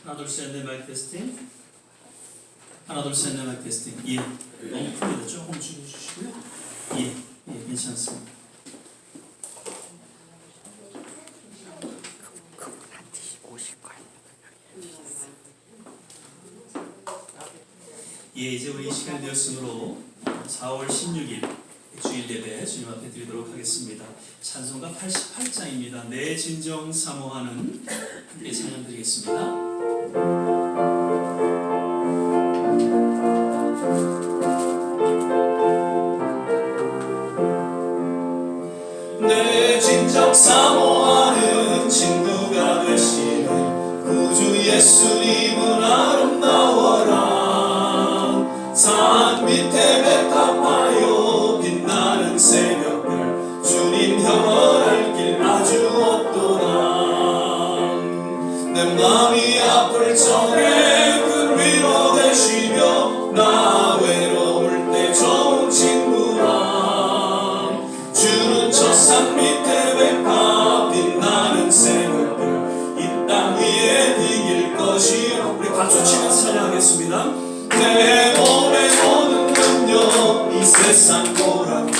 하나 둘 셋 넷 마이크 테스팅. 하나 둘 셋 넷 마이크 테스팅. 예. 너무 큽니다. 조금 줄여주시고요. 예. 예, 괜찮습니다. 예, 이제 우리 이 시간이 되었으므로 4월 16일 주일 예배 주님 앞에 드리도록 하겠습니다. 찬송가 88장입니다. 내 진정 사모하는 함께 찬양 드리겠습니다. 내 진정 사모하는 친구가 되시는 구주 예수님은 아름다워라. 산 밑에 배탑하여 빛나는 새벽별 주님 영원할 길 아주 없도다. 내 맘이 아플 적에 그 위로 되시며 나 외로울 때 좋은 친구라. 주는 저 산 밑에 배탑 빛나는 새벽별 이 땅 위에 비길 것이라. 우리 박수 치면서 찬양하겠습니다. 내 몸에 오는 능력 이 세상 보라다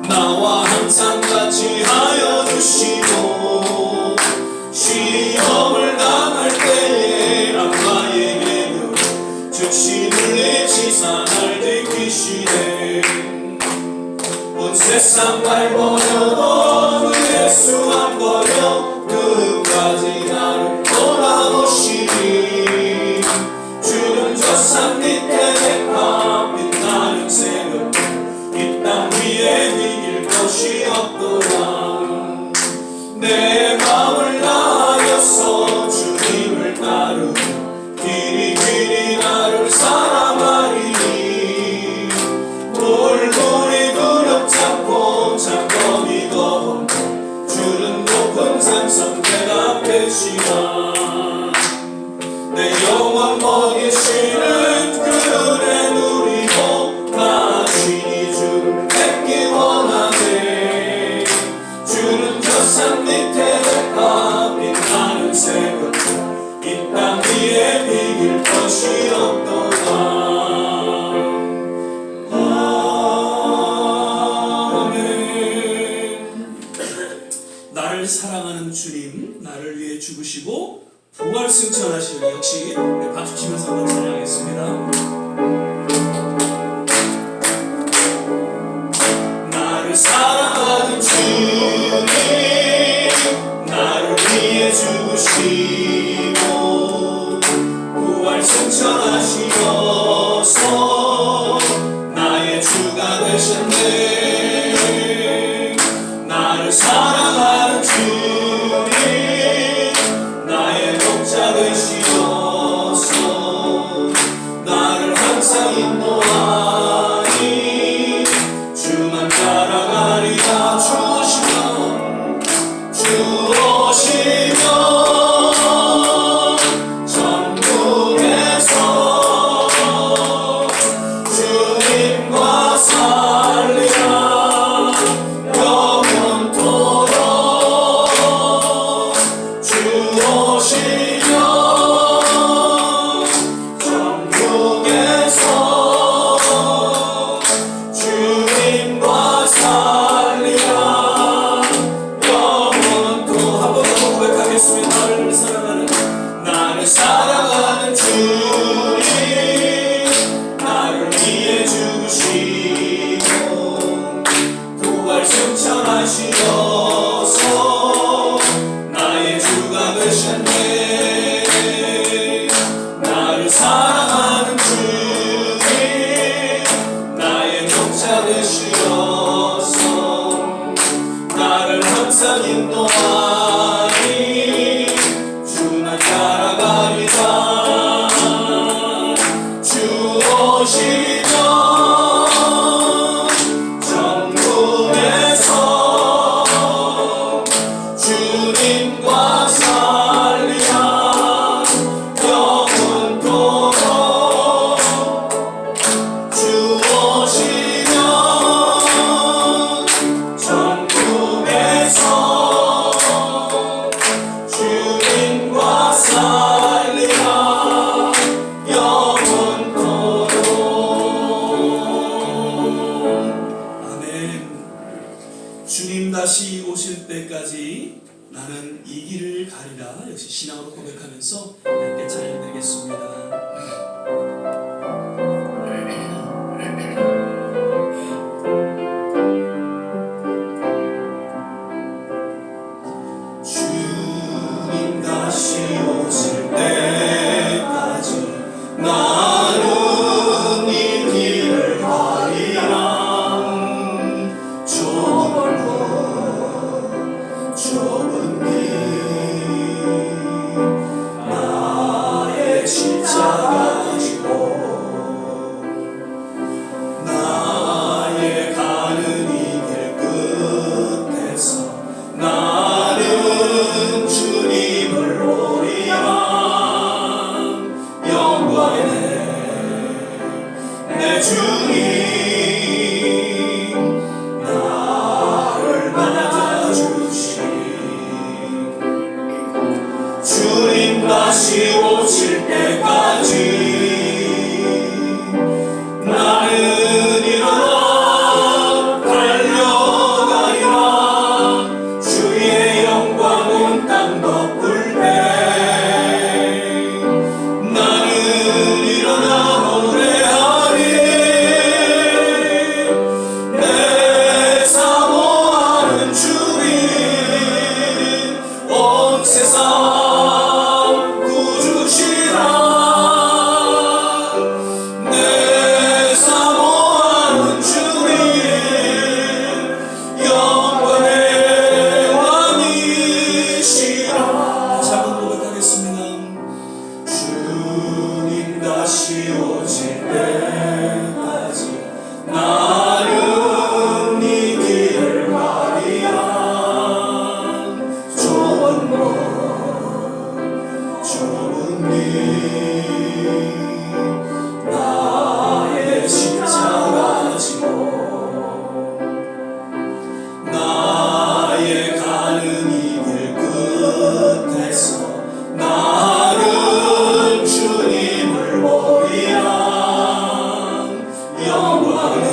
나와 항상 같이 하여 주시고 시험을 당할 때에 악마에게 즉시를 내치사 날 지키시네. 온 세상 말 버려도 그 예수 안 버려 끝까지 나를 돌아오시니. 주는 저 산 밑에 백합 빛나는 새벽 이 땅 위에 비길 것이 없도다. 내 마음을 다하여서 주님을 따르며 길이 나를 사랑하리니. 돌돌이 두렵지 않고 잠잠히 걷고 주는 높은 산성 대답되시라. 내 영혼 먹이시는 그를 누리고 다시 주를 뵙기 원하네. 주는 저 산 밑에 백합 빛나는 새벽 이 땅 위에 비길 것이 없도다. 아멘. 나를 사랑하는 주님, 나를 위해 죽으시고 부활 승천하시는 역시 박수 치면서 한번 찬양하겠습니다. 나를 사랑하는 주님 나를 위해 죽으시고 부활 승천하시어서 나의 주가 되셨네. 나를 사랑하는 주님 나의 목자 되시어서 나를 항상 인도하니. 주만 따라가리라. 주오시면 전국에서 주님과 살리라. 영원토록 주오시면 전국에서 주님과 살리라. 영원토록 한 번 더 고백하겠습니다. 나를 사랑하는 주님 나를 위해 죽으시고 부활 승천하시어서 나의 주가 되셨네. 나를 사랑하는 주님 나의 목자 되시어서 나를 항상 인도하니. 주만 따라가리라. 주 오시면 전국에서 주님과 살리라. 영원토록 주 오시면 전국에서 주님과 살리라. 신앙으로 고백하면서 함께 찬양드리겠습니다. 주님 다시 오실 때까지 나는 이 길을 가리라. 좁은 길 나의 십자가 지고 나의 가는 이 길 끝에서 나는 주님을 보리라. 영광의 내 주님 나를 맞아주시. 주님 다시 오실 때까지 나는 일어나 달려가리라. 주의 영광 온 땅 덮을 때 나는 일어나 노래하리. 내 사모하는 주님 온 세상 구주시라. 내 사모하는 주님 영광의 왕이시라. 다시 한번 고백하겠습니다. 주님 다시 오실 때까지 나는 이 길을 가리라. 좁은 길 나의 십자가 지고 나의 가는 이 길 끝에서 나는 주님을 보리라. 영광의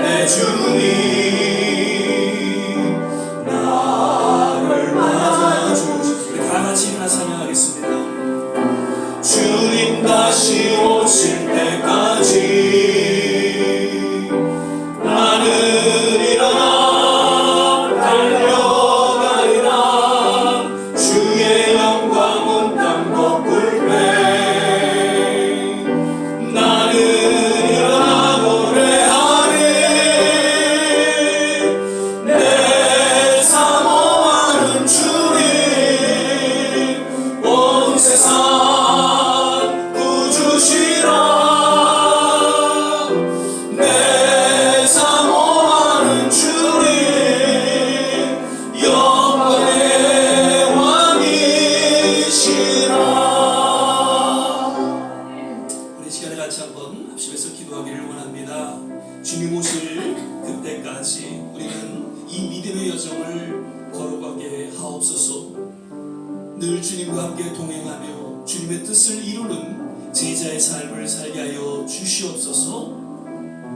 내 주님 나를 맞아주시. 다 같이 일어나 찬양하겠습니다. 주님 다시 오실 때까지 나는 일어나 달려가리라. 주의 영광 온 땅 덮을 때 나는 일어나 노래하리. 내 사모하는 주님 온 세상 구주시라. 내 사모하는 주님 영광의 왕이시라. 우리 시간에 같이 한번 합심해서 기도하기를 원합니다. 주님 오실 그때까지 우리는 이 믿음의 여정을 걸어가게 하옵소서. 늘 주님과 함께 동행하며 주님의 뜻을 이루는 제자의 삶을 살게 하여 주시옵소서.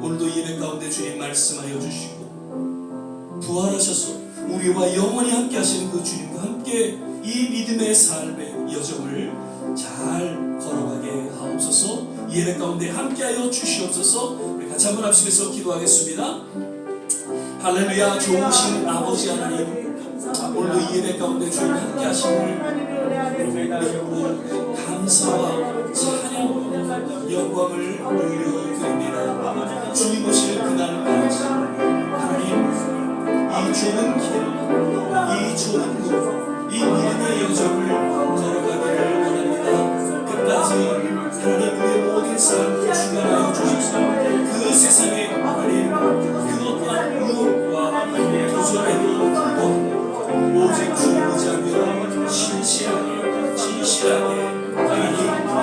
오늘도 예배 가운데 주님 말씀하여 주시고 부활하셔서 우리와 영원히 함께 하시는 그 주님과 함께 이 믿음의 삶의 여정을 잘 걸어가게 하옵소서. 예배 가운데 함께 하여 주시옵소서. 우리 같이 한번 합심해서 기도하겠습니다. 할렐루야. 좋으신 아버지 하나님, 오늘도 이 예배 가운데 주님 함께 하심을 감사와 찬양 영광을 올려드립니다. 주님 오실 그날까지 하나님 이 좁은 길, 이 좁은 곳, 이 믿음의 여정을 걸어가기를 원합니다. 끝까지 하나님 우리의 모든 삶을 주관하여 주셔서 그 세상에 하나님 그 어떠한 의혹과 도전에도 오직 주님 의지하며 진실하게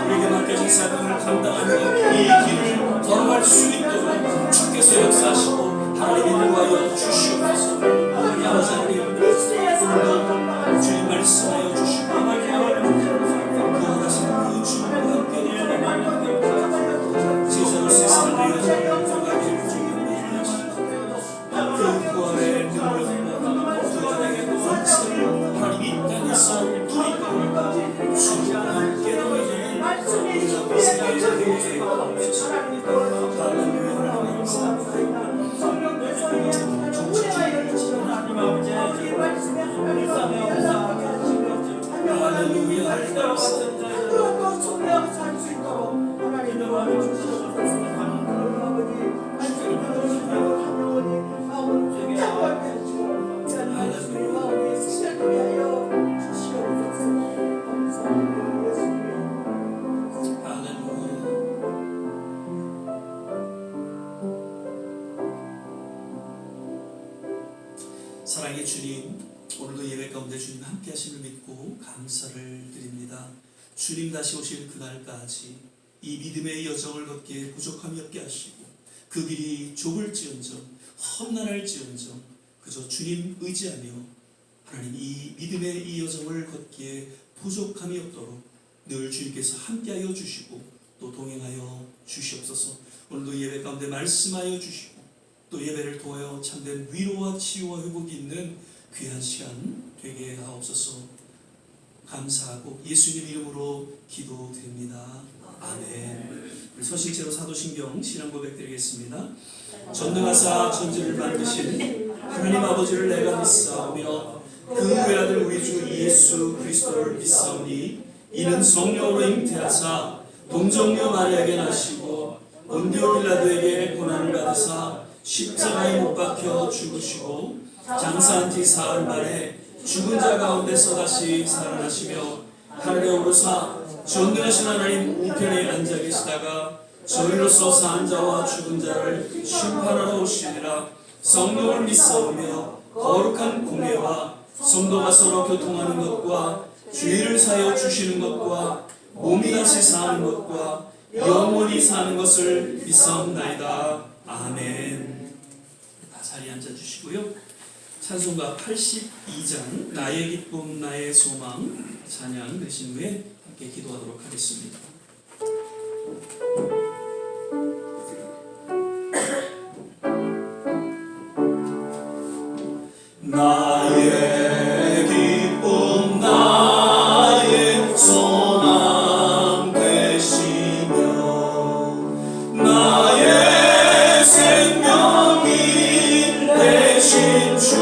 우리에게 맡겨진 사명을 감당하며 이 길을 걸어갈 수 있도록 주께서 역사하시고 하나님이 인도하여 주시옵소서. 하나님 아버지 하나님, 주님 말씀하여 주시고 구원하신 그 주님과 함께 제자로서의 삶의 여정을 걸어가기를 주님을 원하시고 그 구원의 능력과 그 안에게 또 하나님 이 땅에서 사랑의 주님, 오늘도 예배 가운데 주님 함께 하심을 믿고 감사를 드립니다. 주님 다시 오실 그날까지 이 믿음의 여정을 걷기에 부족함이 없게 하시고 그 길이 좁을지언정 험난할지언정 그저 주님 의지하며 하나님 이 믿음의 이 여정을 걷기에 부족함이 없도록 늘 주님께서 함께하여 주시고 또 동행하여 주시옵소서. 오늘도 예배 가운데 말씀하여 주시고 또 예배를 통하여 참된 위로와 치유와 회복이 있는 귀한 시간 되게 하옵소서. 감사하고 예수님 이름으로 기도드립니다. 아멘. 서신체로 사도신경 신앙 고백 드리겠습니다. 전능하사 천지를 만드신 하나님 아버지를 내가 믿사오며 그 외아들 우리 주 예수 그리스도를 믿사오니 이는 성령으로 잉태하사 동정녀 마리아에게 나시고 본디오 빌라도에게 고난을 받으사 십자가에 못 박혀 죽으시고 장사한 지 사흘 만에 죽은 자 가운데서 다시 살아나시며 하늘에 오르사 전능하신 하나님 우편에 앉아 계시다가 저희로서 산 자와 죽은 자를 심판하러 오시리라. 성령을 믿사오며 거룩한 공예와 성도가 서로 교통하는 것과 죄를 사여 주시는 것과 몸이 다시 사는 것과 영원히 사는 것을 믿사옵나이다. 아멘. 다 자리에 앉아주시고요. 찬송가 82장 나의 기쁨 나의 소망 찬양 되신 후에 함께 기도하도록 하겠습니다. 나의 기쁨 나의 소망 되시며 나의 생명이 되신 주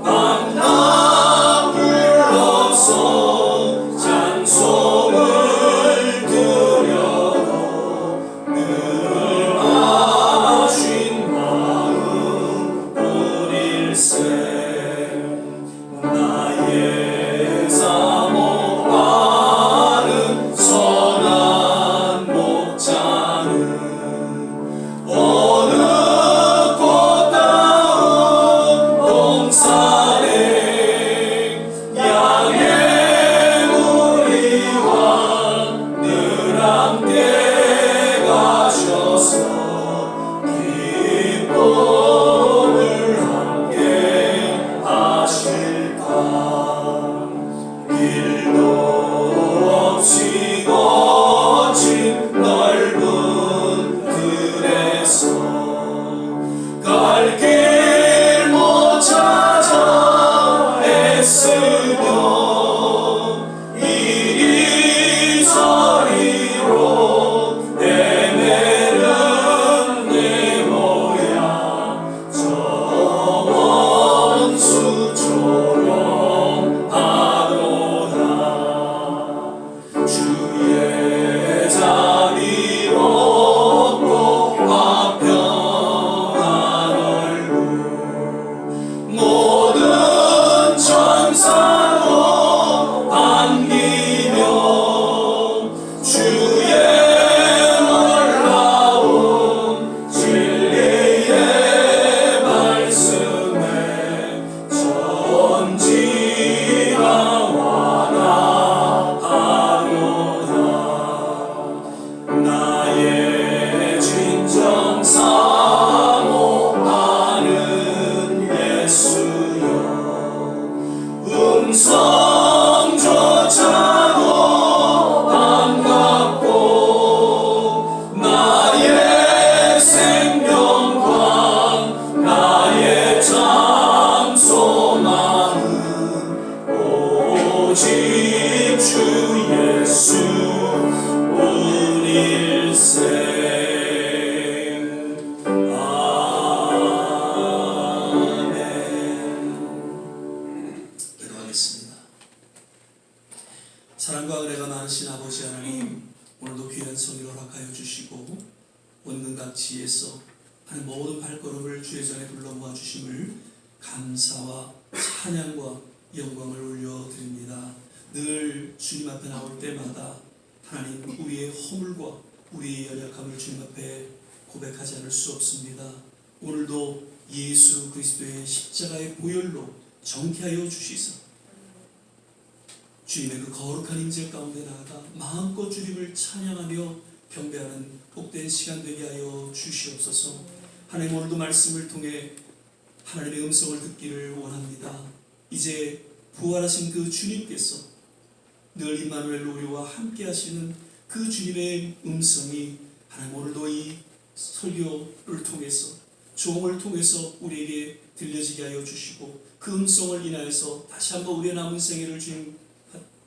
만나 불러서 찬송을 드려도 늘 아신 마음 뿐일세. 나의 사모하는 선한 목자는 어느 꽃다운 동산에 양의 무리와 늘 함께 가셔서 기쁨을 함께 하실까. 길도 없이 거친 넓은 들에서 갈 길 못 찾아 애쓰며 이리저리로 헤매는 내 모양 저 원수처럼 하도다. 주의 자비롭고 화평한 얼굴 모든 천사도 반기며 주의 놀라운 진리의 말씀에 전지가 완화하도다. 나의 진정 사모하는 예수여 음성조차도 반갑고 나의 생명과 나의 참 소망은 오직 주 예수 뿐일세. 사랑과 은혜가 많으신 아버지 하나님, 오늘도 귀한 성의를 허락하여 주시고 원근각지에서 하는 모든 발걸음을 주의 전에 둘러 모아 주심을 감사와 찬양과 영광을 올려드립니다. 늘 주님 앞에 나올 때마다 하나님, 우리의 허물과 우리의 연약함을 주님 앞에 고백하지 않을 수 없습니다. 오늘도 예수 그리스도의 십자가의 보혈로 정케하여 주시사 주님의 그 거룩한 임재 가운데 나아가 마음껏 주님을 찬양하며 경배하는 복된 시간 되게 하여 주시옵소서. 하나님, 오늘도 말씀을 통해 하나님의 음성을 듣기를 원합니다. 이제 부활하신 그 주님께서 늘 임마누엘 우리와 함께 하시는 그 주님의 음성이 하나님 오늘도 이 설교를 통해서 종을 통해서 우리에게 들려지게 하여 주시고 그 음성을 인하여서 다시 한번 우리의 남은 생애를 주님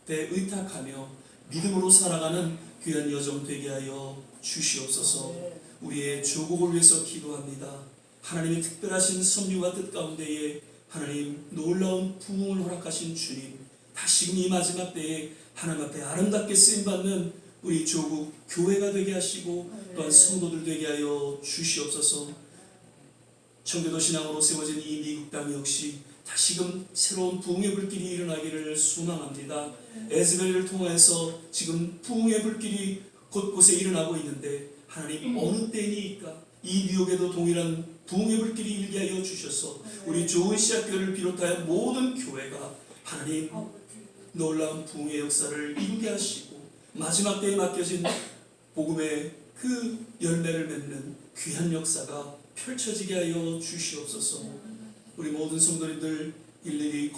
때 의탁하며 믿음으로 살아가는 귀한 여정 되게 하여 주시옵소서. 우리의 조국을 위해서 기도합니다. 하나님의 특별하신 섭리와 뜻 가운데에 하나님 놀라운 부흥을 허락하신 주님, 다시금 이 마지막 때에 하나님 앞에 아름답게 쓰임받는 우리 조국 교회가 되게 하시고 또한 성도들 되게 하여 주시옵소서. 청교도 신앙으로 세워진 이 미국 땅 역시 다시금 새로운 부흥의 불길이 일어나기를 소망합니다. 에즈벨을 통해서 지금 부흥의 불길이 곳곳에 일어나고 있는데 하나님 어느 때니까 이 뉴욕에도 동일한 부흥의 불길이 일게 하여 주셔서 우리 좋은 시학교를 비롯하여 모든 교회가 하나님 놀라운 부흥의 역사를 이루게 하시고 마지막 때에 맡겨진 복음의 그 열매를 맺는 귀한 역사가 펼쳐지게 하여 주시옵소서. 우리 모든 성도님들 일일이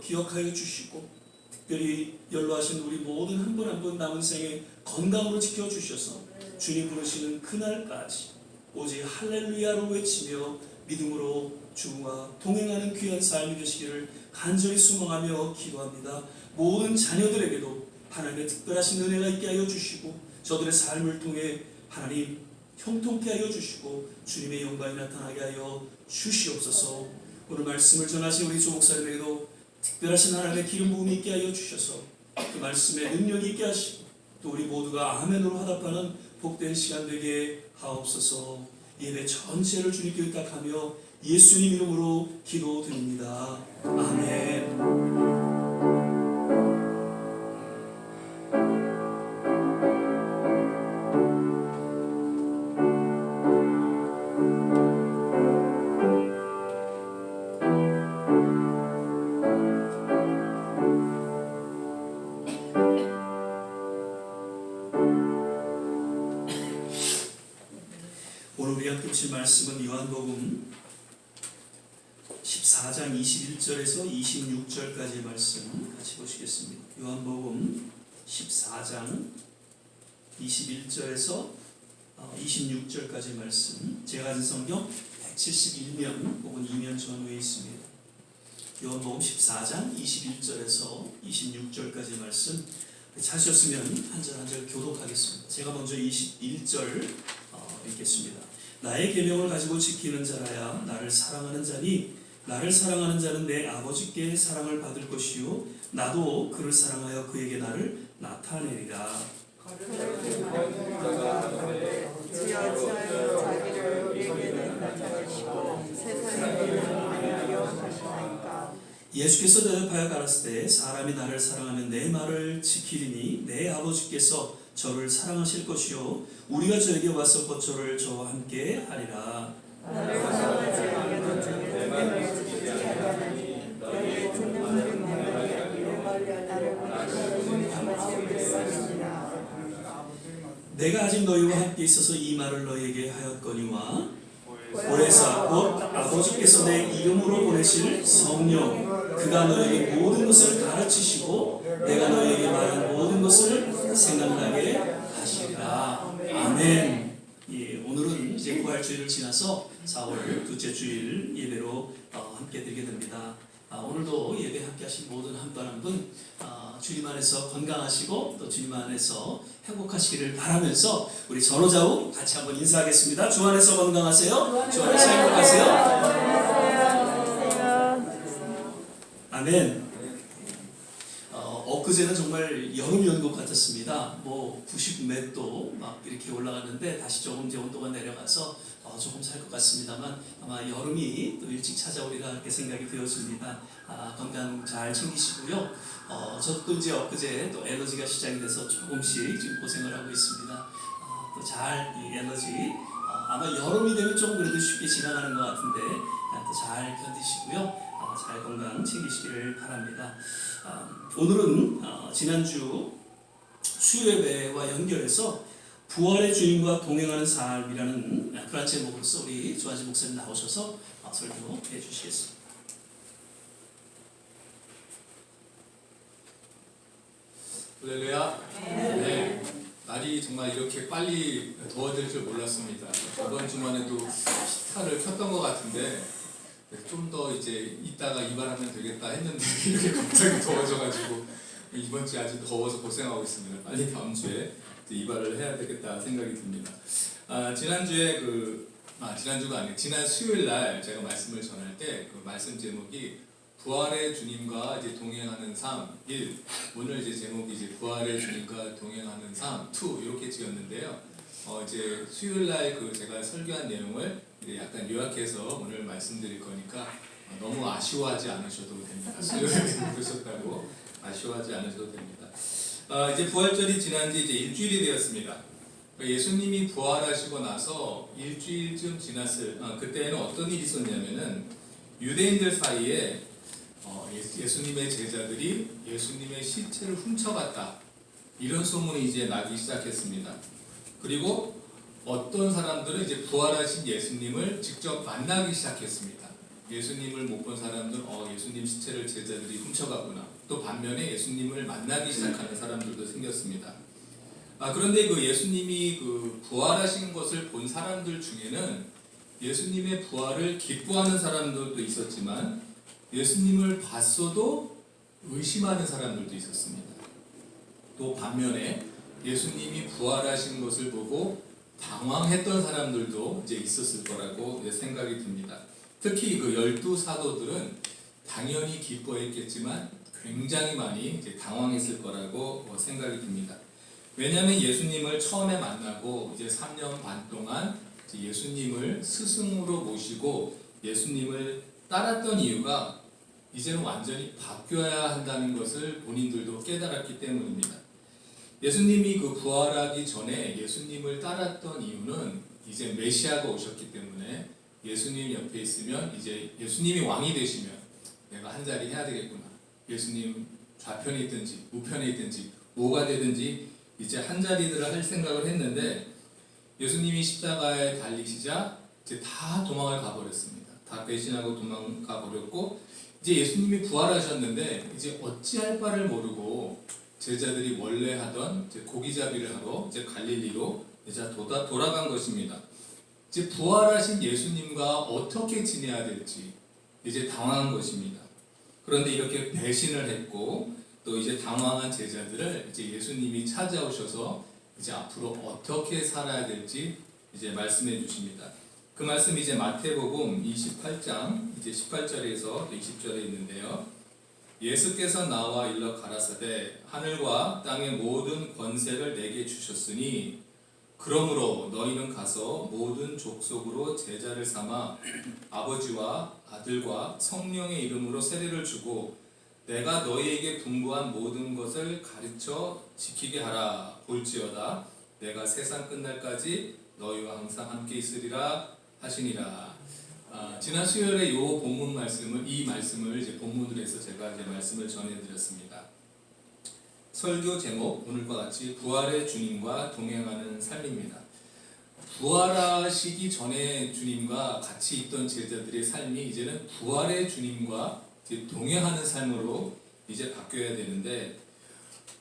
기억하여 주시고 특별히 연로하신 우리 모든 한 분 한 분 남은 생에 건강으로 지켜주셔서 주님 부르시는 그날까지 오직 할렐루야로 외치며 믿음으로 주와 동행하는 귀한 삶이 되시기를 간절히 소망하며 기도합니다. 모든 자녀들에게도 하나님의 특별하신 은혜가 있게 하여 주시고 저들의 삶을 통해 하나님 형통케 하여 주시고 주님의 영광이 나타나게 하여 주시옵소서. 오늘 말씀을 전하신 우리 조목사님에게도 특별하신 하나님의 기름 부음이 있게 하여 주셔서 그 말씀에 능력이 있게 하시고 또 우리 모두가 아멘으로 화답하는 복된 시간 되게 하옵소서. 예배 전체를 주님께 의탁하며 예수님 이름으로 기도드립니다. 아멘. 오늘 우리가 펼칠 말씀은 요한복음 14장 21절에서 26절까지의 말씀 같이 보시겠습니다. 요한복음 14장 21절에서 26절까지의 말씀, 제가 가진 성경 171면 혹은 2면 전후에 있습니다. 요한복음 14장 21절에서 26절까지의 말씀 찾으셨으면 한 절 한 절 교독하겠습니다. 제가 먼저 21절 읽겠습니다. 나의 계명을 가지고 지키는 자라야 나를 사랑하는 자니 나를 사랑하는 자는 내 아버지께 사랑을 받을 것이요 나도 그를 사랑하여 그에게 나를 나타내리라. 예수께서 대답하여 가라사대 사람이 나를 사랑하면 내 말을 지키리니 내 아버지께서 저를 사랑하실 것이요 우리가 저에게 와서 거처를 저와 함께 하리라. 나를 사랑하지 아니하는 자는 내 말을 지키지 아니하나니 너희의 듣는 말은 내 말이 아니요 나를 보내신 아버지의 말씀이니라. 내가 아직 너희와 함께 있어서 이 말을 너희에게 하였거니와 보혜사 곧 아버지께서 내 이름으로 보내실 성령 그가 너희에게 모든 것을 가르치시고 내가 너희에게 말한 모든 것을 생각나게 하시리라. 아멘. 예, 오늘은 이제 부활주일을 지나서 4월 둘째 주일 예배로 함께 드리게 됩니다. 오늘도 예배 함께 하신 모든 한 분 한 분 주님 안에서 건강하시고 또 주님 안에서 행복하시기를 바라면서 우리 전호자우 같이 한번 인사하겠습니다. 주 안에서 건강하세요. 주 안에서 행복하세요. 엊그제는 정말 여름이 온 것 같았습니다. 뭐 90몇 도 막 이렇게 올라갔는데 다시 조금 이제 온도가 내려가서 조금 살 것 같습니다만 아마 여름이 또 일찍 찾아오리라 이렇게 생각이 되어집니다. 건강 잘 챙기시고요. 저도 이제 엊그제 또 엘러지가 시작이 돼서 조금씩 지금 고생을 하고 있습니다. 또 잘 이 엘러지 아마 여름이 되면 조금 그래도 쉽게 지나가는 것 같은데 또 잘 견디시고요. 잘 건강 챙기시기를 바랍니다. 오늘은 지난주 수요예배와 연결해서 부활의 주님과 동행하는 삶이라는 그런 제목으로서 우리 조한지 목사님 나오셔서 설교해 주시겠습니다. 할렐루야. 네. 날이 정말 이렇게 빨리 더워질 줄 몰랐습니다. 저번 주만에도 히터를 켰던 것 같은데 좀 더 이제 이따가 이발하면 되겠다 했는데 이렇게 갑자기 더워져가지고 이번 주에 아주 더워서 고생하고 있습니다. 빨리 다음 주에 이발을 해야 되겠다 생각이 듭니다. 지난주가 아니고 지난 수요일 날 제가 말씀을 전할 때 그 말씀 제목이 부활의 주님과 이제 동행하는 삶 1, 오늘 이제 제목이 이제 부활의 주님과 동행하는 삶 2 이렇게 지었는데요. 이제 수요일 날 그 제가 설교한 내용을 약간 요약해서 오늘 말씀드릴 거니까 너무 아쉬워하지 않으셔도 됩니다. 수요일에 들으셨다고 아쉬워하지 않으셔도 됩니다. 이제 부활절이 지난 지 이제 일주일이 되었습니다. 예수님이 부활하시고 나서 일주일쯤 지났을 그때는 어떤 일이 있었냐면은 유대인들 사이에 예수님의 제자들이 예수님의 시체를 훔쳐갔다 이런 소문이 이제 나기 시작했습니다. 그리고 어떤 사람들은 이제 부활하신 예수님을 직접 만나기 시작했습니다. 예수님을 못 본 사람들은 예수님 시체를 제자들이 훔쳐갔구나. 또 반면에 예수님을 만나기 시작하는 사람들도 생겼습니다. 그런데 그 예수님이 그 부활하신 것을 본 사람들 중에는 예수님의 부활을 기뻐하는 사람들도 있었지만 예수님을 봤어도 의심하는 사람들도 있었습니다. 또 반면에 예수님이 부활하신 것을 보고 당황했던 사람들도 이제 있었을 거라고 생각이 듭니다. 특히 그 12사도들은 당연히 기뻐했겠지만 굉장히 많이 이제 당황했을 거라고 생각이 듭니다. 왜냐하면 예수님을 처음에 만나고 이제 3년 반 동안 예수님을 스승으로 모시고 예수님을 따랐던 이유가 이제는 완전히 바뀌어야 한다는 것을 본인들도 깨달았기 때문입니다. 예수님이 그 부활하기 전에 예수님을 따랐던 이유는 이제 메시아가 오셨기 때문에 예수님 옆에 있으면 이제 예수님이 왕이 되시면 내가 한 자리 해야 되겠구나. 예수님 좌편에 있든지 우편에 있든지 뭐가 되든지 이제 한 자리들을 할 생각을 했는데 예수님이 십자가에 달리시자 이제 다 도망을 가버렸습니다. 다 배신하고 도망가 버렸고 이제 예수님이 부활하셨는데 이제 어찌할 바를 모르고 제자들이 원래 하던 이제 고기잡이를 하러 이제 갈릴리로 이제 돌아간 것입니다. 이제 부활하신 예수님과 어떻게 지내야 될지 이제 당황한 것입니다. 그런데 이렇게 배신을 했고 또 이제 당황한 제자들을 이제 예수님이 찾아오셔서 이제 앞으로 어떻게 살아야 될지 이제 말씀해 주십니다. 그 말씀이 이제 마태복음 28장 이제 18절에서 20절에 있는데요. 예수께서 나와 일러 가라사대 하늘과 땅의 모든 권세를 내게 주셨으니 그러므로 너희는 가서 모든 족속으로 제자를 삼아 아버지와 아들과 성령의 이름으로 세례를 주고 내가 너희에게 분부한 모든 것을 가르쳐 지키게 하라. 볼지어다 내가 세상 끝날까지 너희와 항상 함께 있으리라 하시니라. 지난 수요일에 이 본문 말씀을 이 말씀을 이제 본문으로 해서 제가 이제 말씀을 전해드렸습니다. 설교 제목 오늘과 같이 부활의 주님과 동행하는 삶입니다. 부활하시기 전에 주님과 같이 있던 제자들의 삶이 이제는 부활의 주님과 이제 동행하는 삶으로 이제 바뀌어야 되는데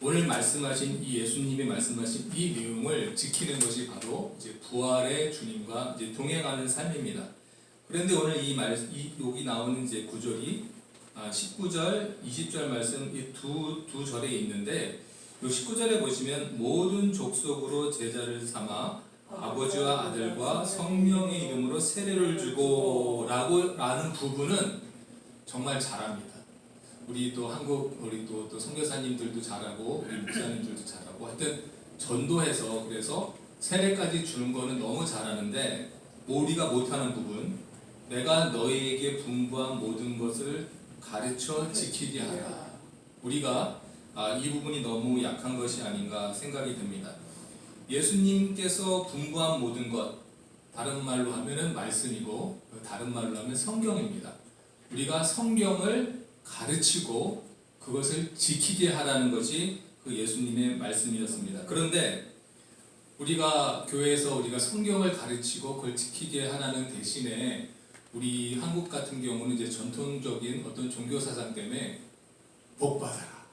오늘 말씀하신 이 예수님이 말씀하신 이 내용을 지키는 것이 바로 이제 부활의 주님과 이제 동행하는 삶입니다. 그런데 오늘 여기 나오는 이제 구절이 19절, 20절 말씀 이 두 절에 있는데 이 19절에 보시면 모든 족속으로 제자를 삼아 아버지와 아들과 성령의 이름으로 세례를 주고 라는 부분은 정말 잘합니다. 우리 또 한국 우리 또 선교사님들도 잘하고 우리 목사님들도 잘하고 하여튼 전도해서 그래서 세례까지 주는 거는 너무 잘하는데 우리가 못하는 부분 내가 너희에게 분부한 모든 것을 가르쳐 지키게 하라. 우리가 이 부분이 너무 약한 것이 아닌가 생각이 듭니다. 예수님께서 분부한 모든 것 다른 말로 하면은 말씀이고 다른 말로 하면 성경입니다. 우리가 성경을 가르치고 그것을 지키게 하라는 것이 그 예수님의 말씀이었습니다. 그런데 우리가 교회에서 우리가 성경을 가르치고 그걸 지키게 하라는 대신에 우리 한국 같은 경우는 이제 전통적인 어떤 종교 사상 때문에 복 받아라,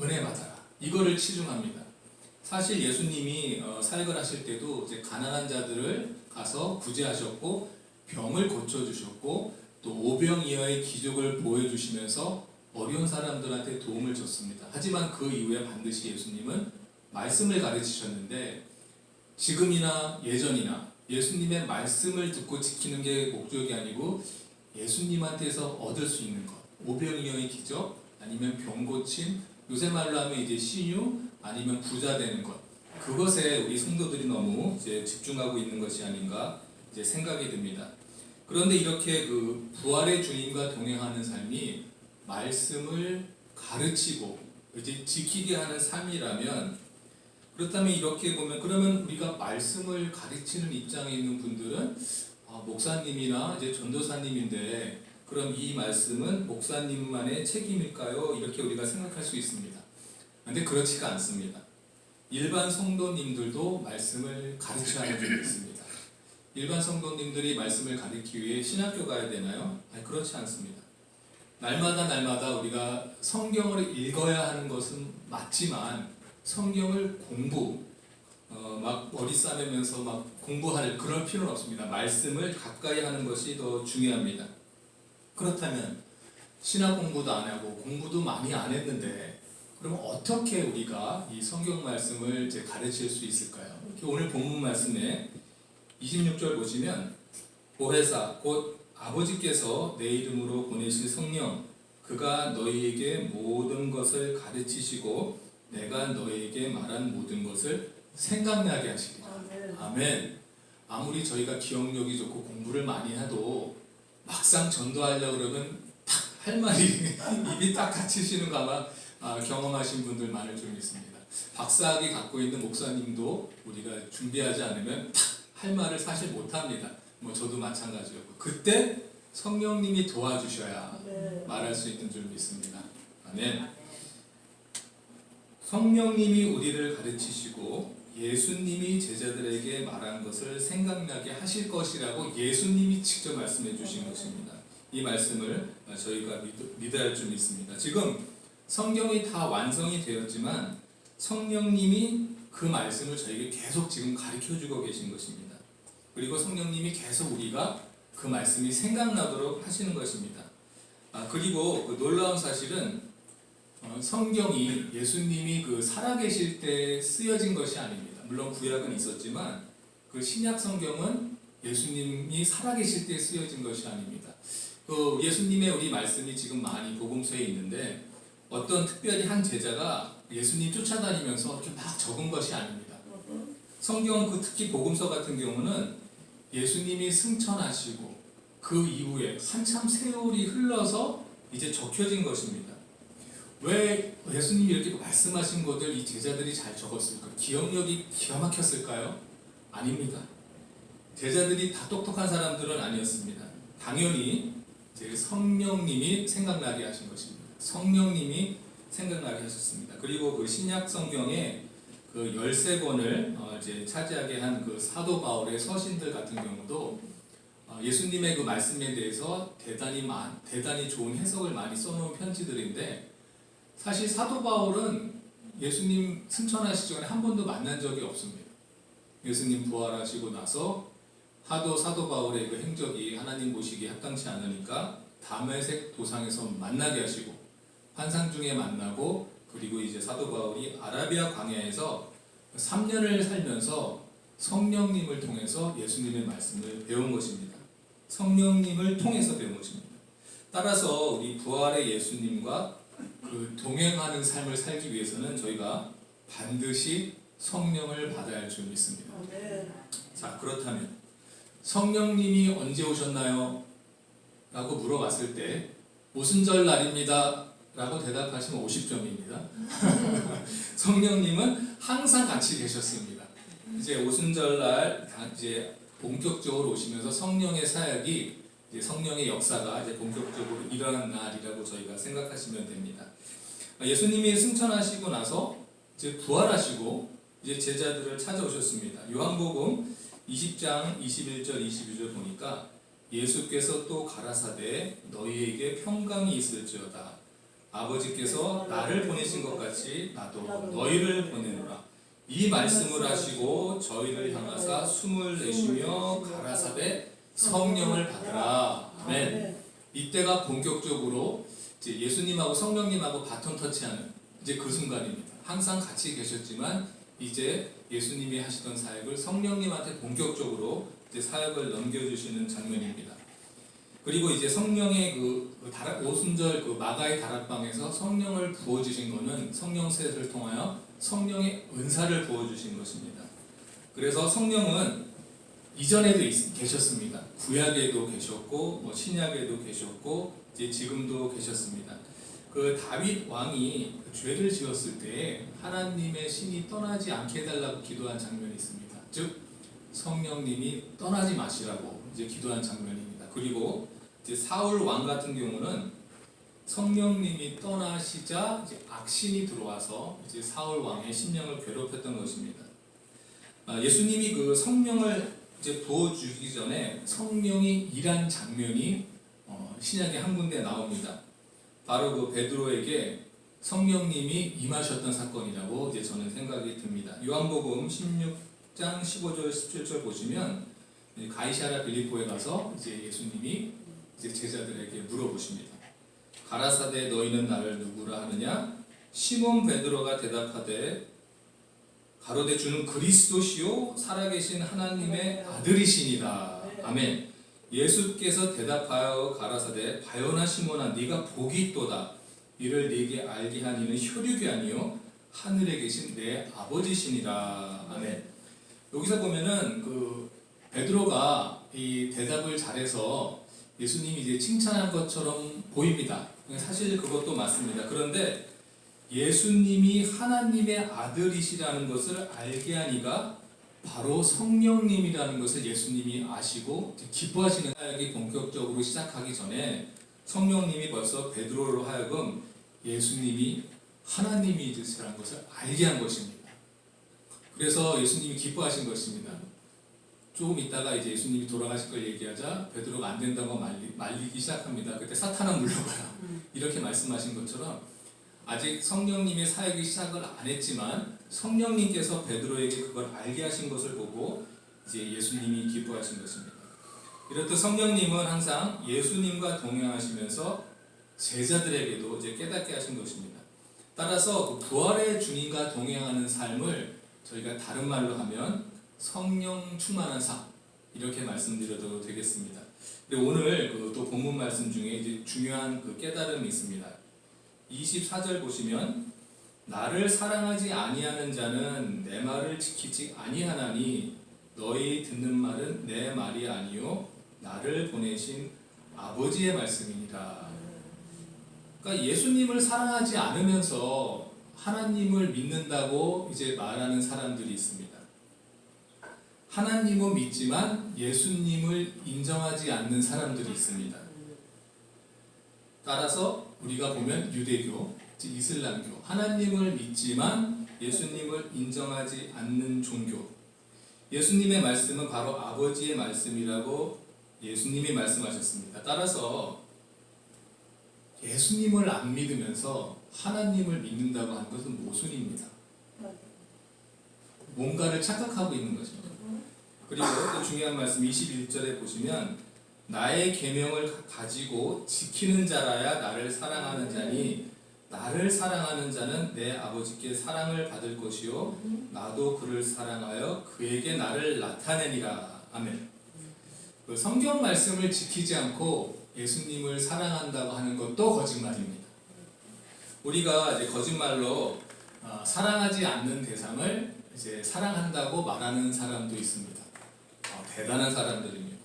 은혜 받아라 이거를 치중합니다. 사실 예수님이 사역을 하실 때도 이제 가난한 자들을 가서 구제하셨고 병을 고쳐주셨고 또 오병이어의 기적을 보여주시면서 어려운 사람들한테 도움을 줬습니다. 하지만 그 이후에 반드시 예수님은 말씀을 가르치셨는데 지금이나 예전이나 예수님의 말씀을 듣고 지키는 게 목적이 아니고 예수님한테서 얻을 수 있는 것 오병이어의 기적 아니면 병 고침 요새 말로 하면 이제 신유 아니면 부자 되는 것 그것에 우리 성도들이 너무 이제 집중하고 있는 것이 아닌가 이제 생각이 듭니다. 그런데 이렇게 그 부활의 주님과 동행하는 삶이 말씀을 가르치고 이제 지키게 하는 삶이라면 그렇다면 이렇게 보면 그러면 우리가 말씀을 가르치는 입장에 있는 분들은 목사님이나 이제 전도사님인데 그럼 이 말씀은 목사님만의 책임일까요? 이렇게 우리가 생각할 수 있습니다. 그런데 그렇지가 않습니다. 일반 성도님들도 말씀을 가르쳐야 하는 분이 있습니다. 일반 성도님들이 말씀을 가르치기 위해 신학교 가야 되나요? 아니, 그렇지 않습니다. 날마다 우리가 성경을 읽어야 하는 것은 맞지만 성경을 막 머리 싸매면서 막 공부할 그럴 필요는 없습니다. 말씀을 가까이 하는 것이 더 중요합니다. 그렇다면 신학 공부도 안 하고 공부도 많이 안 했는데 그럼 어떻게 우리가 이 성경 말씀을 이제 가르칠 수 있을까요? 이렇게 오늘 본문 말씀에 26절 보시면 보혜사 곧 아버지께서 내 이름으로 보내실 성령 그가 너희에게 모든 것을 가르치시고 내가 너희에게 말한 모든 것을 생각나게 하시리라. 아멘. 아무리 저희가 기억력이 좋고 공부를 많이 해도 막상 전도하려고 그러면 딱 할 말이 입이 딱 닫히시는 거 아마 경험하신 분들 많을 줄 믿습니다. 박사학위 갖고 있는 목사님도 우리가 준비하지 않으면 딱 할 말을 사실 못합니다. 뭐 저도 마찬가지였고 그때 성령님이 도와주셔야 말할 수 있는 줄 믿습니다. 아멘. 성령님이 우리를 가르치시고 예수님이 제자들에게 말한 것을 생각나게 하실 것이라고 예수님이 직접 말씀해 주신 것입니다. 이 말씀을 저희가 믿어야 할 줄 믿습니다. 지금 성경이 다 완성이 되었지만 성령님이 그 말씀을 저에게 계속 지금 가르쳐주고 계신 것입니다. 그리고 성령님이 계속 우리가 그 말씀이 생각나도록 하시는 것입니다. 그리고 그 놀라운 사실은 성경이 예수님이 그 살아계실 때 쓰여진 것이 아닙니다. 물론 구약은 있었지만 그 신약 성경은 예수님이 살아계실 때 쓰여진 것이 아닙니다. 그 예수님의 우리 말씀이 지금 많이 복음서에 있는데 어떤 특별히 한 제자가 예수님 쫓아다니면서 이렇게 막 적은 것이 아닙니다. 성경 그 특히 복음서 같은 경우는 예수님이 승천하시고 그 이후에 한참 세월이 흘러서 이제 적혀진 것입니다. 왜 예수님이 이렇게 말씀하신 것들 이 제자들이 잘 적었을까? 기억력이 기가 막혔을까요? 아닙니다. 제자들이 다 똑똑한 사람들은 아니었습니다. 당연히 성령님이 생각나게 하신 것입니다. 성령님이 생각나게 하셨습니다. 그리고 그 신약 성경에 그 13권을 이제 차지하게 한 그 사도 바울의 서신들 같은 경우도 예수님의 그 말씀에 대해서 대단히 좋은 해석을 많이 써놓은 편지들인데 사실 사도 바울은 예수님 승천하시기 전에 한 번도 만난 적이 없습니다. 예수님 부활하시고 나서 사도 바울의 그 행적이 하나님 보시기에 합당치 않으니까 다메섹 도상에서 만나게 하시고 환상 중에 만나고 그리고 이제 사도 바울이 아라비아 광야에서 3년을 살면서 성령님을 통해서 예수님의 말씀을 배운 것입니다. 성령님을 통해서 배운 것입니다. 따라서 우리 부활의 예수님과 그 동행하는 삶을 살기 위해서는 저희가 반드시 성령을 받아야 할 줄 믿습니다. 자, 그렇다면 성령님이 언제 오셨나요? 라고 물어봤을 때 오순절 날입니다 라고 대답하시면 50점입니다. 성령님은 항상 같이 계셨습니다. 이제 오순절 날 이제 본격적으로 오시면서 성령의 사역이 이제 성령의 역사가 이제 본격적으로 일어난 날이라고 저희가 생각하시면 됩니다. 예수님이 승천하시고 나서 이제 부활하시고 이제 제자들을 찾아오셨습니다. 요한복음 20장 21절 22절 보니까 예수께서 또 가라사대 너희에게 평강이 있을지어다. 아버지께서 나를 보내신 것 같이 나도 너희를 보내노라. 이 말씀을 하시고 저희를 향하사 숨을 내쉬며 가라사대 성령을 받으라. 아멘. 이때가 본격적으로 이제 예수님하고 성령님하고 바톤 터치하는 이제 그 순간입니다. 항상 같이 계셨지만 이제 예수님이 하시던 사역을 성령님한테 본격적으로 이제 사역을 넘겨주시는 장면입니다. 그리고 이제 성령의 오순절 그 마가의 다락방에서 성령을 부어주신 것은 성령세를 통하여 성령의 은사를 부어주신 것입니다. 그래서 성령은 이전에도 계셨습니다. 구약에도 계셨고 뭐 신약에도 계셨고 이제 지금도 계셨습니다. 그 다윗 왕이 죄를 지었을 때 하나님의 신이 떠나지 않게 해달라고 기도한 장면이 있습니다. 즉 성령님이 떠나지 마시라고 이제 기도한 장면입니다. 그리고 이제 사울 왕 같은 경우는 성령님이 떠나시자 이제 악신이 들어와서 이제 사울 왕의 심령을 괴롭혔던 것입니다. 예수님이 그 성령을 이제 부어주기 전에 성령이 일한 장면이 신약에 한 군데 나옵니다. 바로 그 베드로에게 성령님이 임하셨던 사건이라고 이제 저는 생각이 듭니다. 요한복음 16장 15절 17절 보시면 가이사랴 빌립보에 가서 이제 예수님이 이제 제자들에게 물어보십니다. 가라사대 너희는 나를 누구라 하느냐? 시몬 베드로가 대답하되 가로되 주는 그리스도시요 살아계신 하나님의 아들이시니라. 아멘. 예수께서 대답하여 가라사대 바요나 시몬아 네가 복이 있도다. 이를 네게 알게 한 이는 혈육이 아니요 하늘에 계신 내 아버지시니라. 아멘. 여기서 보면은 그 베드로가 이 대답을 잘해서 예수님이 이제 칭찬한 것처럼 보입니다. 사실 그것도 맞습니다. 그런데 예수님이 하나님의 아들이시라는 것을 알게 하니가 바로 성령님이라는 것을 예수님이 아시고 기뻐하시는 사역이 본격적으로 시작하기 전에 성령님이 벌써 베드로로 하여금 예수님이 하나님이시라는 것을 알게 한 것입니다. 그래서 예수님이 기뻐하신 것입니다. 조금 있다가 이제 예수님이 돌아가실 걸 얘기하자 베드로가 안 된다고 말리기 시작합니다. 그때 사탄은 물러가요. 이렇게 말씀하신 것처럼 아직 성령님의 사역이 시작을 안 했지만 성령님께서 베드로에게 그걸 알게 하신 것을 보고 이제 예수님이 기뻐하신 것입니다. 이렇듯 성령님은 항상 예수님과 동행하시면서 제자들에게도 이제 깨닫게 하신 것입니다. 따라서 그 부활의 주님과 동행하는 삶을 저희가 다른 말로 하면 성령 충만한 삶 이렇게 말씀드려도 되겠습니다. 근데 오늘 그 또 본문 말씀 중에 이제 중요한 그 깨달음이 있습니다. 24절 보시면 나를 사랑하지 아니하는 자는 내 말을 지키지 아니하나니 너희 듣는 말은 내 말이 아니요 나를 보내신 아버지의 말씀이니라. 그러니까 예수님을 사랑하지 않으면서 하나님을 믿는다고 이제 말하는 사람들이 있습니다. 하나님은 믿지만 예수님을 인정하지 않는 사람들이 있습니다. 따라서 우리가 보면 유대교, 이슬람교, 하나님을 믿지만 예수님을 인정하지 않는 종교. 예수님의 말씀은 바로 아버지의 말씀이라고 예수님이 말씀하셨습니다. 따라서 예수님을 안 믿으면서 하나님을 믿는다고 하는 것은 모순입니다. 뭔가를 착각하고 있는 것입니다. 그리고 또 중요한 말씀 21절에 보시면 나의 계명을 가지고 지키는 자라야 나를 사랑하는 자니 나를 사랑하는 자는 내 아버지께 사랑을 받을 것이요 나도 그를 사랑하여 그에게 나를 나타내니라. 아멘. 그 성경 말씀을 지키지 않고 예수님을 사랑한다고 하는 것도 거짓말입니다. 우리가 이제 거짓말로 사랑하지 않는 대상을 이제 사랑한다고 말하는 사람도 있습니다. 대단한 사람들입니다.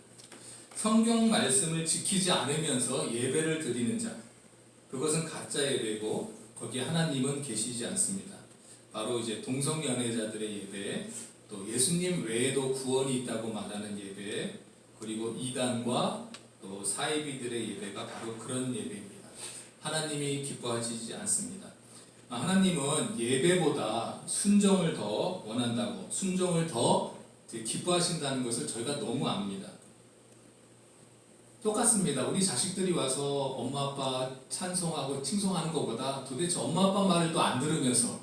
성경 말씀을 지키지 않으면서 예배를 드리는 자, 그것은 가짜 예배고 거기에 하나님은 계시지 않습니다. 바로 이제 동성연애자들의 예배, 또 예수님 외에도 구원이 있다고 말하는 예배, 그리고 이단과 또 사이비들의 예배가 바로 그런 예배입니다. 하나님이 기뻐하시지 않습니다. 하나님은 예배보다 순종을 더 원한다고, 순종을 더 기뻐하신다는 것을 저희가 너무 압니다. 똑같습니다. 우리 자식들이 와서 엄마 아빠 찬송하고 칭송하는 것보다 도대체 엄마 아빠 말을 또 안 들으면서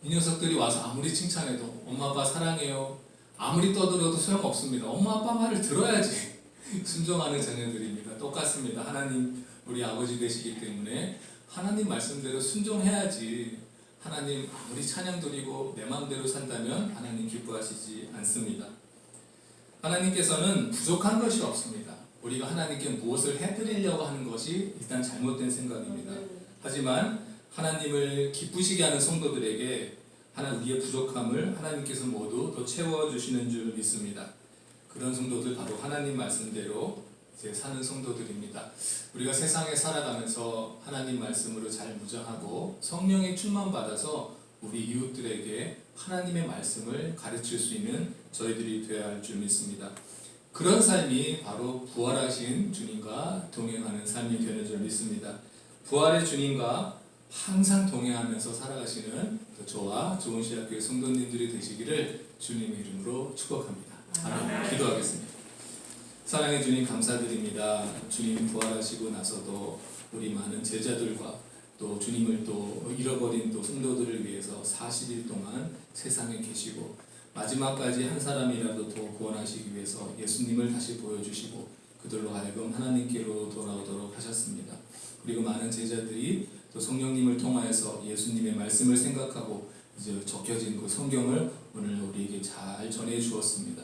이 녀석들이 와서 아무리 칭찬해도 엄마 아빠 사랑해요, 아무리 떠들어도 소용없습니다. 엄마 아빠 말을 들어야지 순종하는 자녀들입니다. 똑같습니다. 하나님 우리 아버지 되시기 때문에 하나님 말씀대로 순종해야지. 하나님 아무리 찬양 드리고 내 마음대로 산다면 하나님 기뻐하시지 않습니다. 하나님께서는 부족한 것이 없습니다. 우리가 하나님께 무엇을 해드리려고 하는 것이 일단 잘못된 생각입니다. 하지만 하나님을 기쁘시게 하는 성도들에게 우리의 부족함을 하나님께서 모두 또 채워주시는 줄 믿습니다. 그런 성도들 바로 하나님 말씀대로 이제 사는 성도들입니다. 우리가 세상에 살아가면서 하나님 말씀으로 잘 무장하고 성령의 충만 받아서 우리 이웃들에게 하나님의 말씀을 가르칠 수 있는 저희들이 되어야 할 줄 믿습니다. 그런 삶이 바로 부활하신 주님과 동행하는 삶이 되는 줄 믿습니다. 부활의 주님과 항상 동행하면서 살아가시는 저와 좋은시학교의 성도님들이 되시기를 주님의 이름으로 축복합니다. 아멘. 기도하겠습니다. 사랑의 주님 감사드립니다. 주님 부활하시고 나서도 우리 많은 제자들과 또 주님을 또 잃어버린 또 성도들을 위해서 40일 동안 세상에 계시고 마지막까지 한 사람이라도 더 구원하시기 위해서 예수님을 다시 보여주시고 그들로 하여금 하나님께로 돌아오도록 하셨습니다. 그리고 많은 제자들이 또 성령님을 통하여서 예수님의 말씀을 생각하고 이제 적혀진 그 성경을 오늘 우리에게 잘 전해 주었습니다.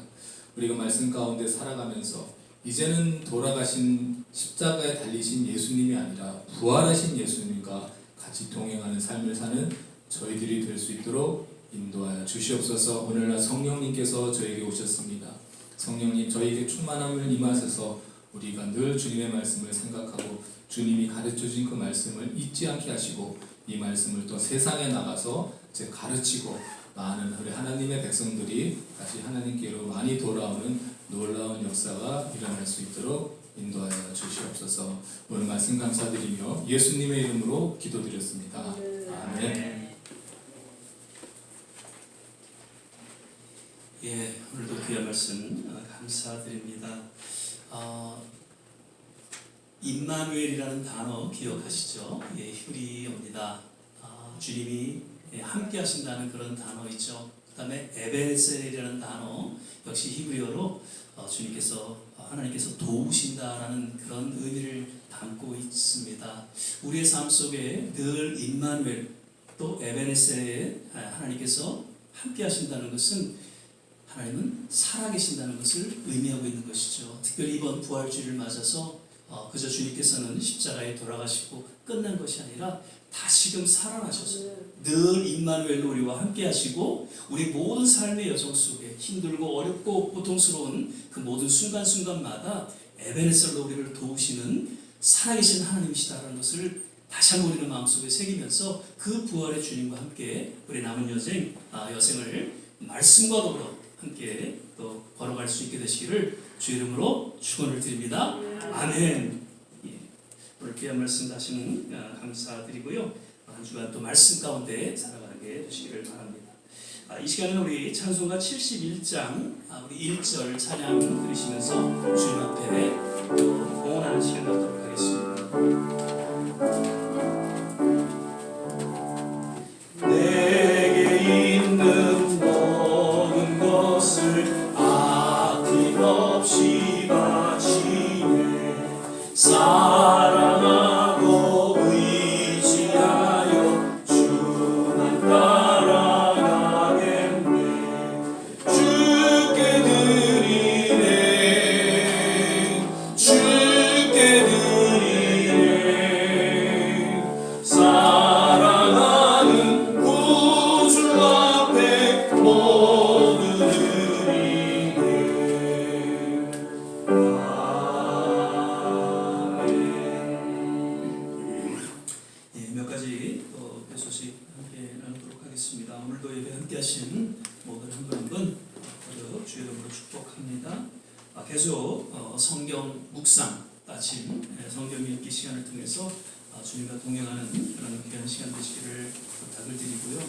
우리가 말씀 가운데 살아가면서 이제는 돌아가신 십자가에 달리신 예수님이 아니라 부활하신 예수님과 같이 동행하는 삶을 사는 저희들이 될 수 있도록 인도하여 주시옵소서. 오늘날 성령님께서 저에게 오셨습니다. 성령님 저에게 충만함을 임하셔서 우리가 늘 주님의 말씀을 생각하고 주님이 가르쳐주신 그 말씀을 잊지 않게 하시고 이 말씀을 또 세상에 나가서 가르치고 많은 우리 하나님의 백성들이 다시 하나님께로 많이 돌아오는 놀라운 역사가 일어날 수 있도록 인도하여 주시옵소서. 오늘 말씀 감사드리며 예수님의 이름으로 기도드렸습니다. 아멘. 예, 오늘도 귀한 말씀 감사드립니다. 임마누엘이라는 단어 기억하시죠? 예, 히브리어입니다. 주님이 함께 하신다는 그런 단어 있죠. 그 다음에 에베네셀이라는 단어 역시 히브리어로 주님께서 하나님께서 도우신다라는 그런 의미를 담고 있습니다. 우리의 삶 속에 늘 임마누엘 또 에베네셀에 하나님께서 함께 하신다는 것은 하나님은 살아계신다는 것을 의미하고 있는 것이죠. 특별히 이번 부활주일을 맞아서 그저 주님께서는 십자가에 돌아가시고 끝난 것이 아니라 다시금 살아나셔서 늘 임마누엘로 우리와 함께 하시고 우리 모든 삶의 여정 속에 힘들고 어렵고 고통스러운 그 모든 순간순간마다 에베네셀로 우리를 도우시는 살아계신 하나님이시다라는 것을 다시 한번 우리는 마음속에 새기면서 그 부활의 주님과 함께 우리 남은 여생을 말씀과 더불어 함께 또 걸어갈 수 있게 되시기를 주 이름으로 축원을 드립니다. 아멘. 예. 오늘 귀한 말씀 다시 감사드리고요. 한 주간 또 말씀 가운데 살아가게 되시기를 바랍니다. 이 시간은 우리 찬송가 71장 우리 1절 찬양 들으시면서 주님 앞에 공헌하는 시간 갖도록 하겠습니다. 내게 있는 모든 것을 아낌없이 바치네 사랑하고 의지하여 주만 따라가겠네 주께 드리네 주께 드리네 기도하겠습니다. 오늘도 예배 함께하신 모든 한 분 한 분 거듭 주의 이름으로 축복합니다. 계속 성경 묵상, 아침 성경 읽기 시간을 통해서 주님과 동행하는 그런 귀한 시간 되시기를 부탁을 드리고요.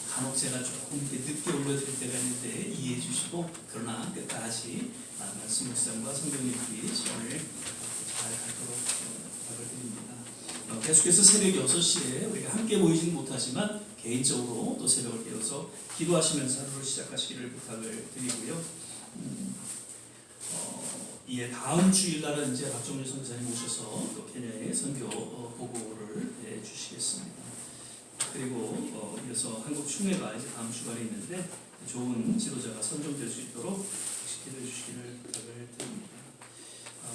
간혹 제가 조금 늦게 올려드릴 때가 있는데 이해해 주시고, 그러나 끝까지 말씀 묵상과 성경 읽기 시간을 잘 갖도록 부탁을 드립니다. 계속해서 새벽 6시에 우리가 함께 모이지는 못하지만 개인적으로 또 새벽을 깨워서 기도하시면서 하루를 시작하시기를 부탁을 드리고요. 이에 다음 주일날은 이제 박종일 선교사님 오셔서 또 케냐의 선교 보고를 해주시겠습니다. 그리고 이어서 한국 총회가 이제 다음 주간에 있는데 좋은 지도자가 선정될 수 있도록 기도해 주시기를 부탁을 드립니다.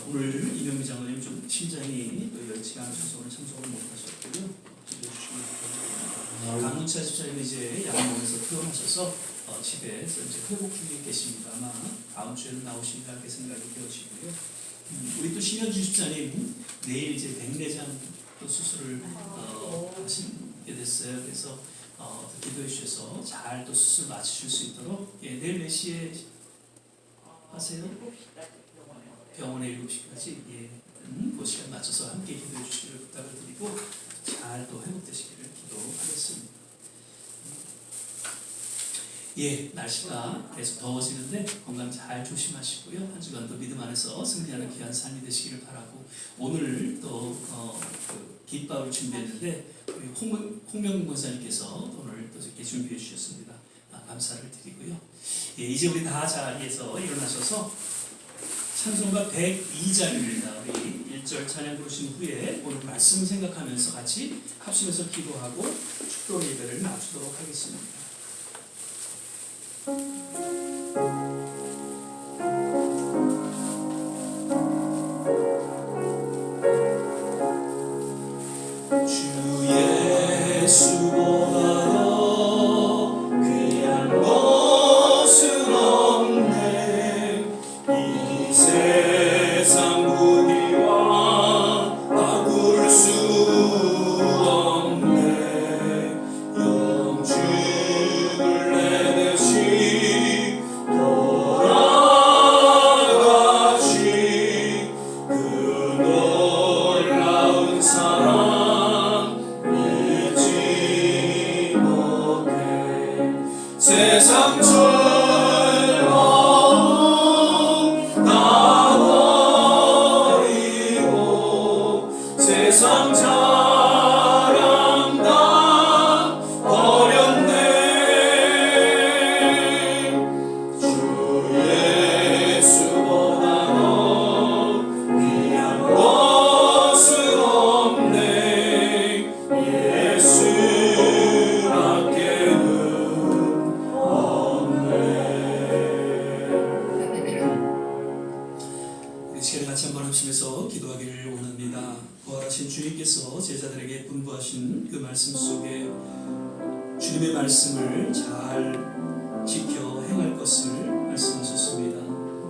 오늘 이명미 장로님 좀 심장이 또 여의치가 않으셔서 오늘 참석을 못하셨고요. 기도해 주시기를 부탁드립니다. 강문차 집사님은 이제 양봉에서 퇴원하셔서 집에서 이제 회복 중에 계십니다. 아마 다음 주에는 나오시리라 이렇게 생각이 되어지고요. 우리 또 신현주 집사님 내일 이제 백내장 또 수술을 하시게 됐어요. 그래서 기도해 주셔서 잘 또 수술 마치실 수 있도록 내일 몇 시에 하세요? 병원에 7시까지 그 시간 맞춰서 함께 기도해 주시기를 부탁을 드리고 잘 또 회복되시기를 기도하겠습니다. 날씨가 계속 더워지는데 건강 잘 조심하시고요. 한 주간도 믿음 안에서 승리하는 귀한 삶이 되시기를 바라고, 오늘 또 깃밥을 준비했는데 우리 홍명 권사님께서 오늘 또 이렇게 준비해 주셨습니다. 감사를 드리고요. 이제 우리 다 자리에서 일어나셔서 찬송가 102장입니다. 우리 1절 찬양 부르신 후에 오늘 말씀 생각하면서 같이 합심해서 기도하고 축도 예배를 마치도록 하겠습니다. 주 예수보다 더 귀한 것은 없네. 이 세상 부귀와 바꿀 수 없네. 영주를 내듯이 돌아가신 그 놀라운 사랑 잊지 못해. 세상 즐거움 다 버리고 세상 자랑 다 버렸네. 주 예수보다 더 귀한 것은 없네. 예수밖에는 없네. 우리 시간에 같이 한번 합심해서 기도하기를 원합니다. 부활하신 주님께서 제자들에게 분부하신 그 말씀 속에 주님의 말씀을 잘 지켜 행할 것을 말씀하셨습니다.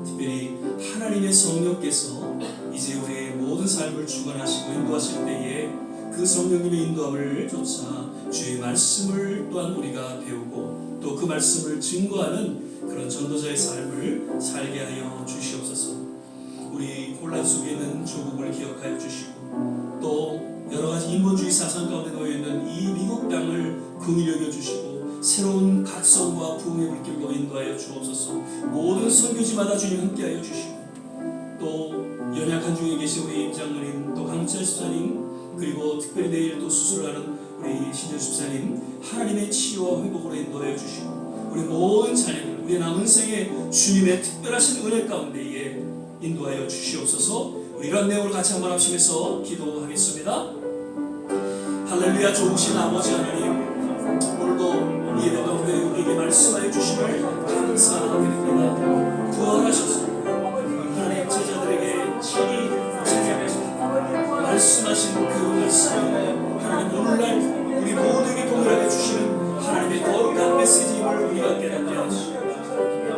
특별히 하나님의 성령께서 이제 우리의 모든 삶을 주관하시고 인도하실 때에 그 성령님의 인도함을 쫓아 주의 말씀을 또한 우리가 배우고 또 그 말씀을 증거하는 그런 전도자의 삶을 살게 하여 주시옵소서. 우리 혼란 속에 있는 조국을 기억하여 주시고 또 여러가지 인본주의 사상 가운데 놓여있는 이 미국 땅을 긍휼히 여겨주시고 새로운 각성과 부흥의 불길로 인도하여 주옵소서. 모든 선교지마다 주님 함께하여 주시고 또 연약한 중에 계신 우리 임장로님 또 강철 집사님 그리고 특별히 내일 또 수술하는 우리 신현 집사님 하나님의 치유와 회복으로 인도하여 주시고 우리 모든 자녀들 우리 남은 생에 주님의 특별하신 은혜 가운데에 인도하여 주시옵소서. 우리 이런 내용을 같이 한번 합심해서 기도하겠습니다. 할렐루야. 좋으신 아버지 하나님, 오늘도 이 예배 가운데 우리에게 말씀하여 주심을 감사드립니다. 부활하셔서 하나님 제자들에게 친히 말씀하신 그 말씀을 하나님 오늘날 우리 모두에게 동일하게 주시는 하나님의 거룩한 메시지임을 우리가 깨닫게 하시고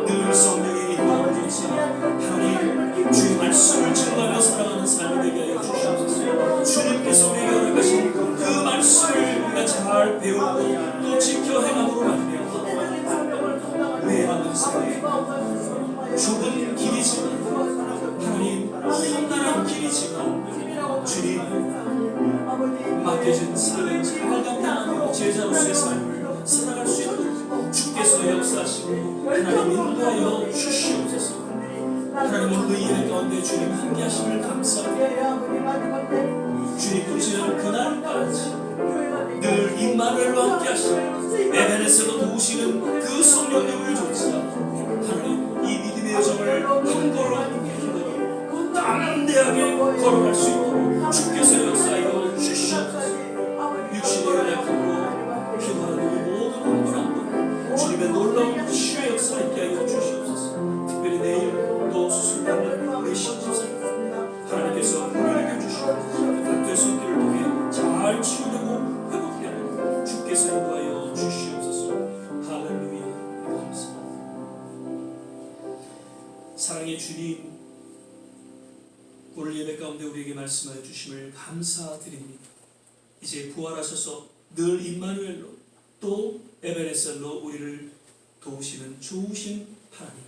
늘 성령의 인도함을 쫓아 하나님 주의 말씀을 증거하며 살아가는 삶이 되게 하여 주시옵소서. 주님께서 우리에게 허락하신 그 말씀을 우리가 잘 배우고 또 지켜 행함으로 말미암아 하시고 하나님 인도하여 주시옵소서. 하나님 오늘 이 예배 가운데 주님 함께 하심을 감사합니다. 주님 부르시는 그날까지 늘 임마누엘과 함께 하시고 에베네스로 도우시는 그 성령님을 조차 하나님 이 믿음의 여정을 한 걸음 담대하게 걸어갈 수 있도록 주께서 역사하여 주시옵소서. 육신의 연약함으로 기도하는 우리 모든 한 분 한 분 주님의 놀라운 치유의 역사 있게 하여 주시옵소서. 특별히 내일 또 수술받는 우리 신집사님 하나님께서 긍휼히 여겨주시고 그 각도의 손길을 통해 잘 치유되고 회복되는 주께서 인도하여 주시옵소서. 할렐루야. 감사합니다. 사랑의 주님, 오늘 예배 가운데 우리에게 말씀하여 주심을 감사드립니다. 이제 부활하셔서 늘 임마누엘로 또 에베네셀로 우리를 도우시는 좋으신 하나님,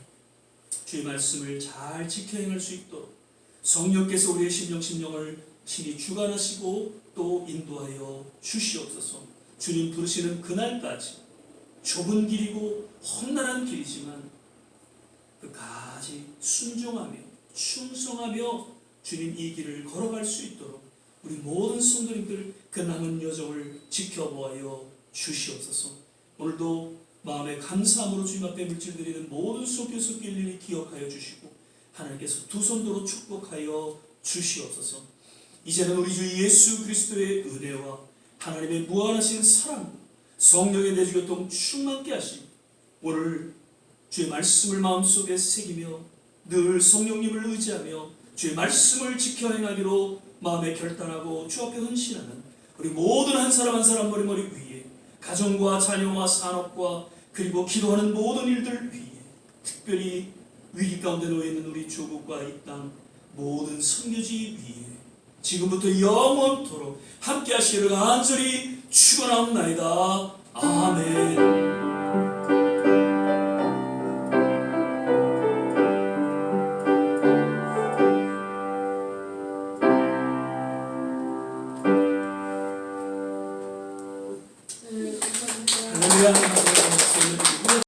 주의 말씀을 잘 지켜 행할 수 있도록 성령께서 우리의 심령을 친히 주관하시고 또 인도하여 주시옵소서. 주님 부르시는 그날까지 좁은 길이고 험난한 길이지만 끝까지 순종하며 충성하며 주님 이 길을 걸어갈 수 있도록 우리 모든 성도님들 그 남은 여정을 지켜보아여 주시옵소서. 오늘도 마음의 감사함으로 주님 앞에 물질드리는 모든 속교수 일일이 기억하여 주시고 하나님께서 두 손으로 축복하여 주시옵소서. 이제는 우리 주 예수 그리스도의 은혜와 하나님의 무한하신 사랑, 성령의 내주교통 충만케 하심, 오늘 주의 말씀을 마음속에 새기며 늘 성령님을 의지하며 주의 말씀을 지켜 행하기로 마음에 결단하고 주 앞에 헌신하는 우리 모든 한 사람 한 사람 머리 위에 가정과 자녀와 산업과 그리고 기도하는 모든 일들 위에 특별히 위기 가운데 놓여있는 우리 조국과 이 땅 모든 선교지 위에 지금부터 영원토록 함께 하시기를 간절히 축원하옵나이다. 아멘. 할렐루야.